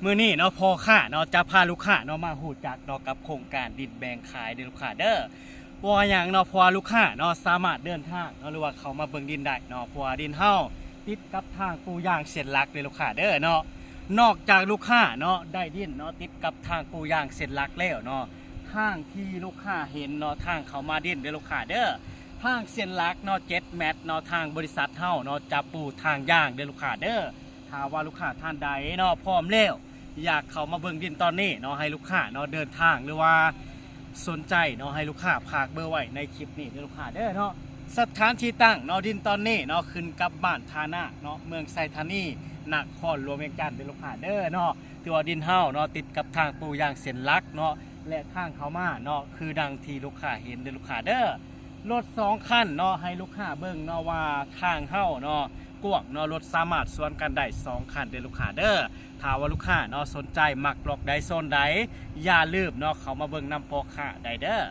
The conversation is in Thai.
มื้อนี้เนาะพ่อค้าเนาะจะพาลูกค้าเนาะมาฮู้จักเนาะกับโครงการดินแบ่งขายเด้อลูกค้าเด้อว่าหยังเนาะเพราะว่าลูกค้าเนาะสามารถเดินทางเนาะหรือว่าเขามาเบิ่งดินได้เนาะเพราะว่าดินเฮาติดกับทางปูยางเส้นหลักเด้อลูกค้าเด้อเนาะนอกจากลูกค้าเนาะได้ดินเนาะติดกับทางปูยางเส้นหลักแล้วเนาะทางที่ลูกค้าเห็นเนาะทางเขามาดินเด้อลูกค้าเด้อทางเส้นหลักเนาะ7 เมตรเนาะทางบริษัทเฮาเนาะจะปูทางย่างเด้อลูกค้าเด้อถ้าว่าลูกค้าท่านใดเนาะพร้อมแล้ว อยากเข้ามาเบิ่งดินตอนนี้เนาะให้ลูกค้าเนาะเดินทางหรือว่าสนใจเนาะให้ลูกค้าฝากเบอร์ไว้ในคลิปนี้เด้อลูกค้าเด้อเนาะสถานที่ตั้งเนาะดินตอนนี้เนาะขึ้นกับบ้านทานาเนาะเมืองไซธานีนครหลวงเวียงจันทน์เด้อลูกค้าเด้อเนาะตัวดินเฮาเนาะติดกับทางปูยางเส้นหลักเนาะและทางเข้ามาเนาะคือดังที่ลูกค้าเห็นเด้อลูกค้าเด้อรถ2 คันเนาะให้ลูกค้าเบิ่งเนาะว่าทางเฮาเนาะกว้างเนาะรถสามารถสวนกันได้2 คันเด้อลูกค้าเด้อ ถ้าว่าลูกค้าเนาะสนใจมักล็อกใดโซนใดอย่าลืมเนาะเขามาเบิ่งนำพ่อค้าได้เด้อ